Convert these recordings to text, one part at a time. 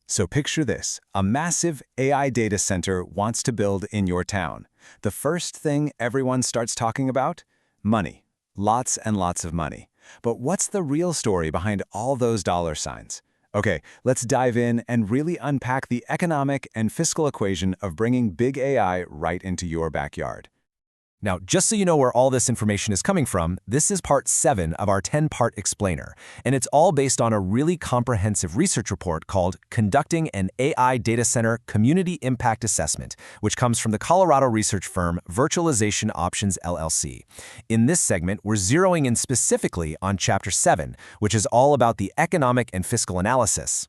So picture this, a massive AI data center wants to build in your town. The first thing everyone starts talking about? Money. Lots and lots of money. But what's the real story behind all those dollar signs? Okay, let's dive in and really unpack the economic and fiscal equation of bringing big AI right into your backyard. Now, just so you know where all this information is coming from, this is part 7 of our 10-part explainer, and it's all based on a really comprehensive research report called Conducting an AI Data Center Community Impact Assessment, which comes from the Colorado research firm Virtualization Options LLC. In this segment, we're zeroing in specifically on Chapter 7, which is all about the economic and fiscal analysis.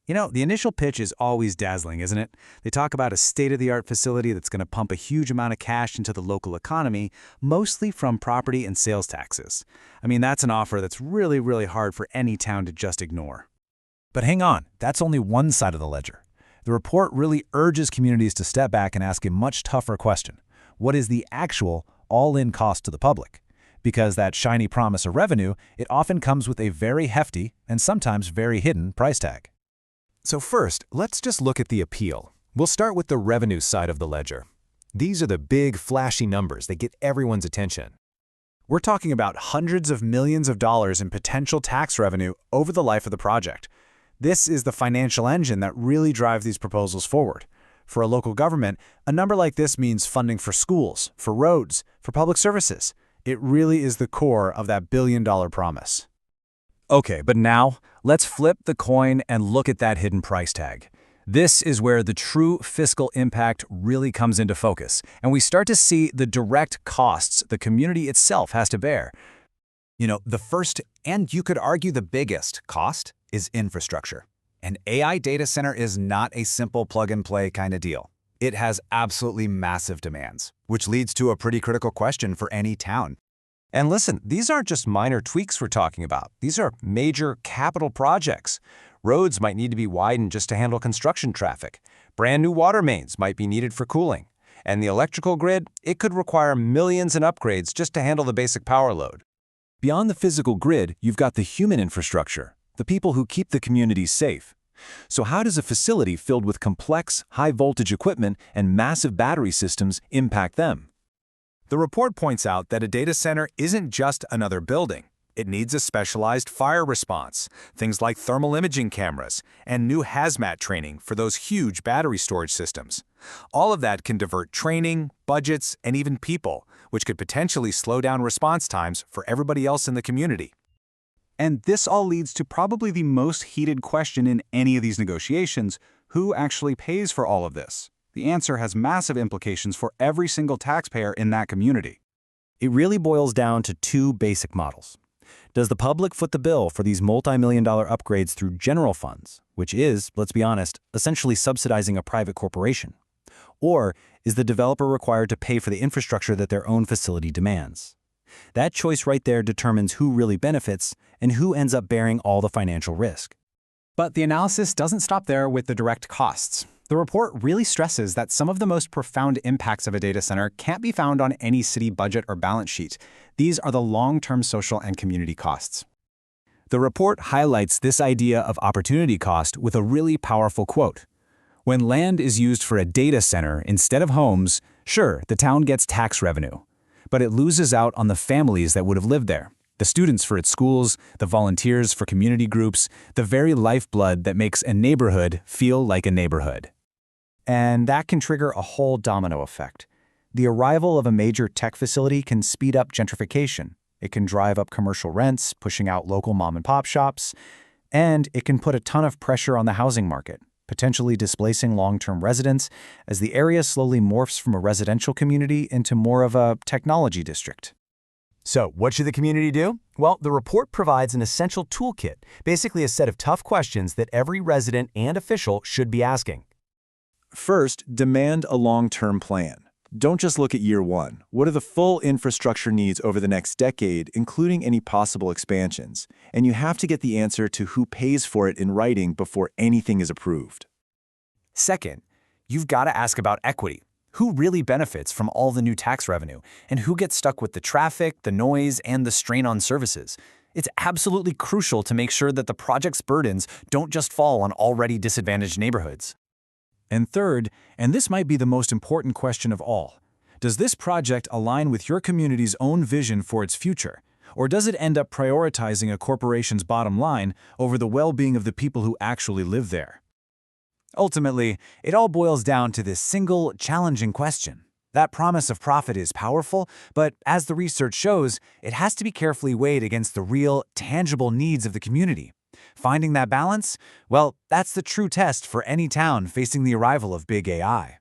You know, the initial pitch is always dazzling, isn't it? They talk about a state-of-the-art facility that's going to pump a huge amount of cash into the local economy, mostly from property and sales taxes. I mean, that's an offer that's really, really hard for any town to just ignore. But hang on, that's only one side of the ledger. The report really urges communities to step back and ask a much tougher question. What is the actual all-in cost to the public? Because that shiny promise of revenue, it often comes with a very hefty and sometimes very hidden price tag. So first, let's just look at the appeal. We'll start with the revenue side of the ledger. These are the big, flashy numbers that get everyone's attention. We're talking about hundreds of millions of dollars in potential tax revenue over the life of the project. This is the financial engine that really drives these proposals forward. For a local government, a number like this means funding for schools, for roads, for public services. It really is the core of that billion-dollar promise. Okay, but now, let's flip the coin and look at that hidden price tag. This is where the true fiscal impact really comes into focus, and we start to see the direct costs the community itself has to bear. You know, the first, and you could argue the biggest, cost is infrastructure. An AI data center is not a simple plug-and-play kind of deal. It has absolutely massive demands, which leads to a pretty critical question for any town. And listen, these aren't just minor tweaks we're talking about. These are major capital projects. Roads might need to be widened just to handle construction traffic. Brand new water mains might be needed for cooling. And the electrical grid, it could require millions in upgrades just to handle the basic power load. Beyond the physical grid, you've got the human infrastructure, the people who keep the communities safe. So how does a facility filled with complex, high-voltage equipment and massive battery systems impact them? The report points out that a data center isn't just another building. It needs a specialized fire response, things like thermal imaging cameras, and new hazmat training for those huge battery storage systems. All of that can divert training, budgets, and even people, which could potentially slow down response times for everybody else in the community. And this all leads to probably the most heated question in any of these negotiations: who actually pays for all of this? The answer has massive implications for every single taxpayer in that community. It really boils down to two basic models. Does the public foot the bill for these multi-million-dollar upgrades through general funds, which is, let's be honest, essentially subsidizing a private corporation? Or is the developer required to pay for the infrastructure that their own facility demands? That choice right there determines who really benefits and who ends up bearing all the financial risk. But the analysis doesn't stop there with the direct costs. The report really stresses that some of the most profound impacts of a data center can't be found on any city budget or balance sheet. These are the long-term social and community costs. The report highlights this idea of opportunity cost with a really powerful quote. When land is used for a data center instead of homes, sure, the town gets tax revenue, but it loses out on the families that would have lived there. The students for its schools, the volunteers for community groups, the very lifeblood that makes a neighborhood feel like a neighborhood. And that can trigger a whole domino effect. The arrival of a major tech facility can speed up gentrification. It can drive up commercial rents, pushing out local mom-and-pop shops, and it can put a ton of pressure on the housing market, potentially displacing long-term residents as the area slowly morphs from a residential community into more of a technology district. So, what should the community do? Well, the report provides an essential toolkit, basically a set of tough questions that every resident and official should be asking. First, demand a long-term plan. Don't just look at year one. What are the full infrastructure needs over the next decade, including any possible expansions? And you have to get the answer to who pays for it in writing before anything is approved. Second, you've got to ask about equity. Who really benefits from all the new tax revenue, and who gets stuck with the traffic, the noise, and the strain on services? It's absolutely crucial to make sure that the project's burdens don't just fall on already disadvantaged neighborhoods. And third, and this might be the most important question of all, does this project align with your community's own vision for its future? Or does it end up prioritizing a corporation's bottom line over the well-being of the people who actually live there? Ultimately, it all boils down to this single, challenging question. That promise of profit is powerful, but as the research shows, it has to be carefully weighed against the real, tangible needs of the community. Finding that balance? Well, that's the true test for any town facing the arrival of big AI.